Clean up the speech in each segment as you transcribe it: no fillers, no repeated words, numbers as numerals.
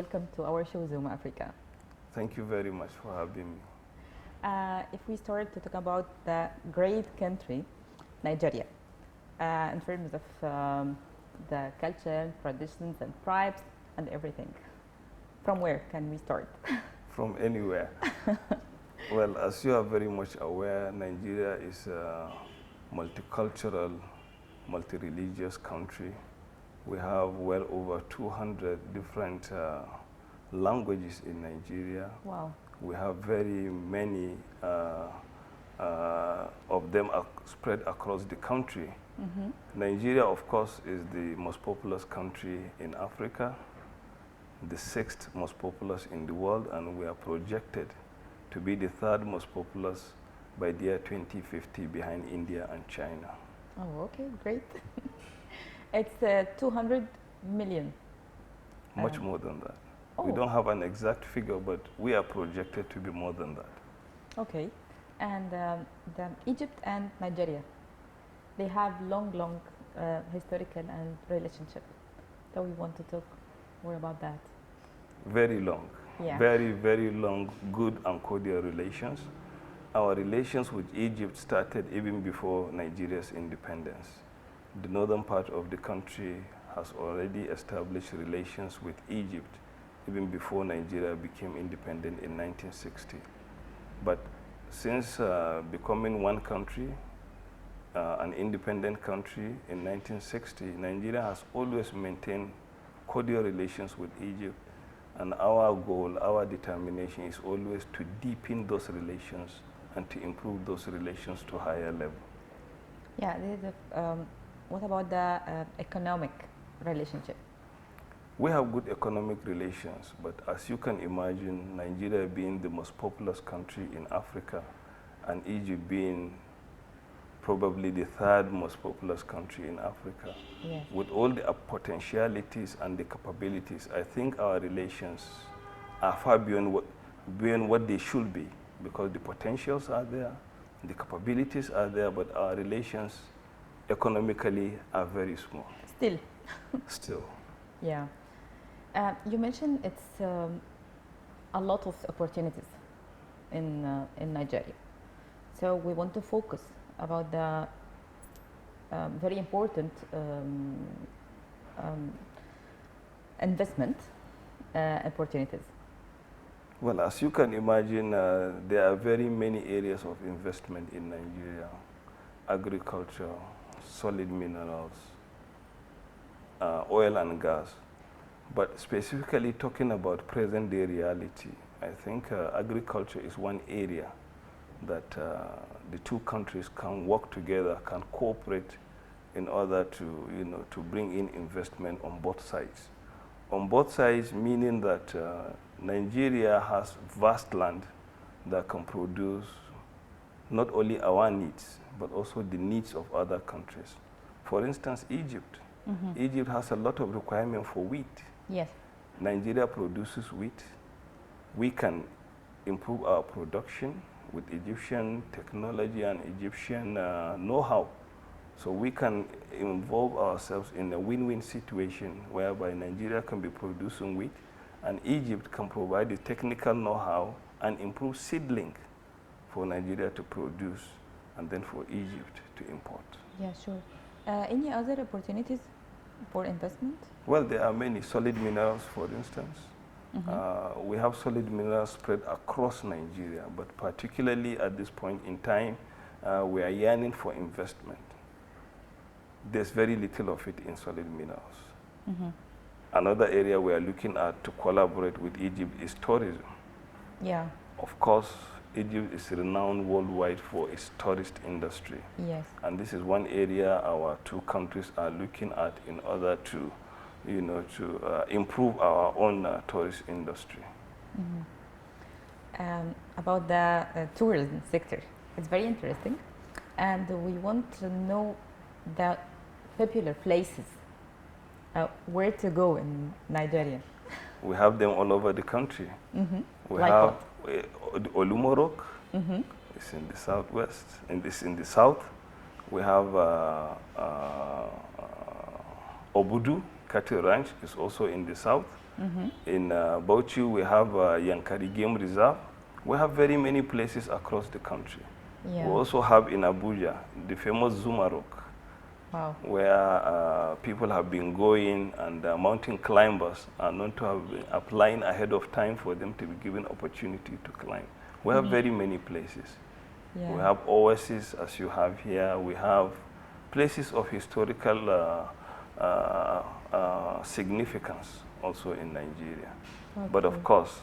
Welcome to our show, Zoom Africa. Thank you very much for having me. If we start to talk about the great country, Nigeria, in terms of the culture, traditions, and tribes, and everything, from where can we start? From anywhere. Well, as you are very much aware, Nigeria is a multicultural, multi-religious country. We have well over 200 different languages in Nigeria. Wow. We have very many of them are spread across the country. Mm-hmm. Nigeria, of course, is the most populous country in Africa, the 6th most populous in the world, and we are projected to be the 3rd most populous by the year 2050, behind India and China. Oh, okay, great. It's 200 million. Much more than that. Oh. We don't have an exact figure, but we are projected to be more than that. Okay. And the Egypt and Nigeria, they have long historical and relationship. So we want to talk more about that. Very long. Yeah. Very, very long, good and cordial relations. Our relations with Egypt started even before Nigeria's independence. The northern part of the country has already established relations with Egypt even before Nigeria became independent in 1960. But since becoming one country, an independent country in 1960, Nigeria has always maintained cordial relations with Egypt, and our goal, our determination is always to deepen those relations and to improve those relations to a higher level. Yeah, what about the economic relationship? We have good economic relations, but as you can imagine, Nigeria being the most populous country in Africa and Egypt being probably the 3rd most populous country in Africa, yes, with all the potentialities and the capabilities, I think our relations are far beyond what they should be, because the potentials are there, the capabilities are there, but our relations economically are very small. Still. Still. Yeah. You mentioned it's a lot of opportunities in Nigeria. So we want to focus about the very important investment opportunities. Well, as you can imagine, there are very many areas of investment in Nigeria: agriculture, solid minerals, oil and gas. But specifically talking about present-day reality, I think agriculture is one area that the two countries can work together, can cooperate in order to bring in investment on both sides. On both sides, meaning that Nigeria has vast land that can produce not only our needs, but also the needs of other countries. For instance, Egypt. Mm-hmm. Egypt has a lot of requirement for wheat. Yes. Nigeria produces wheat. We can improve our production with Egyptian technology and Egyptian know-how. So we can involve ourselves in a win-win situation whereby Nigeria can be producing wheat and Egypt can provide the technical know-how and improve seedling for Nigeria to produce and then for Egypt to import. Yeah, sure. Any other opportunities for investment? Well, there are many. Solid minerals, for instance. Mm-hmm. We have solid minerals spread across Nigeria, but particularly at this point in time, we are yearning for investment. There's very little of it in solid minerals. Mm-hmm. Another area we are looking at to collaborate with Egypt is tourism. Yeah. Of course, Egypt is renowned worldwide for its tourist industry. Yes. And this is one area our two countries are looking at in order to, improve our own tourist industry. Mm-hmm. About the tourism sector, it's very interesting, and we want to know the popular places where to go in Nigeria. We have them all over the country. Mm-hmm. We like have what? Olumorok. Mm-hmm. It's in the southwest. In the south, we have Obudu Cattle Ranch is also in the south. In Bauchi, we have Yankari Game Reserve. We have very many places across the country. Yeah. We also have in Abuja the famous Zuma Rock, Wow. where people have been going, and mountain climbers are known to have been applying ahead of time for them to be given opportunity to climb. We have very many places. Yeah. We have oases, as you have here. We have places of historical significance also in Nigeria. Okay. But of course,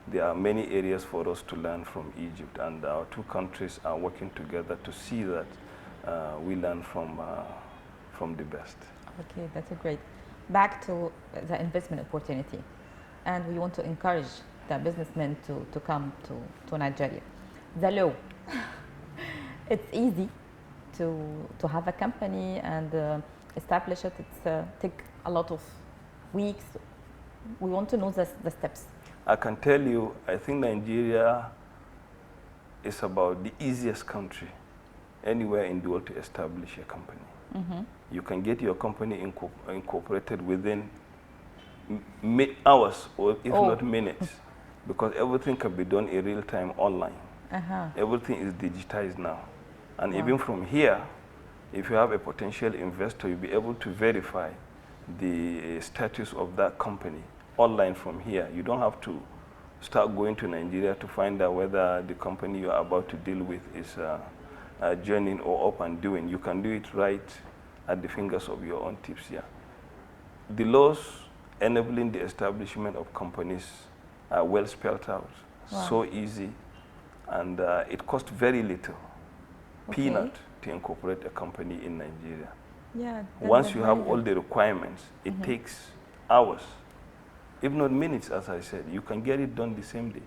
there are many areas for us to learn from Egypt, and our two countries are working together to see that we learn from the best. Okay, that's a great. Back to the investment opportunity, and we want to encourage the businessmen to come to Nigeria. The law, it's easy to have a company and establish it. It's take a lot of weeks. We want to know the steps. I can tell you, I think Nigeria is about the easiest country anywhere in the world to establish a company. You can get your company incorporated within hours, or if not minutes, because everything can be done in real time online. Everything is digitized now. And even from here, if you have a potential investor, you'll be able to verify the status of that company online from here. You don't have to start going to Nigeria to find out whether the company you are about to deal with is journeying or up and doing. You can do it right at the fingers of your own tips here. The laws enabling the establishment of companies are well spelled out, so easy, and it costs very little, peanut, to incorporate a company in Nigeria. Yeah. Once you have all the requirements, it takes hours, if not minutes, as I said. You can get it done the same day.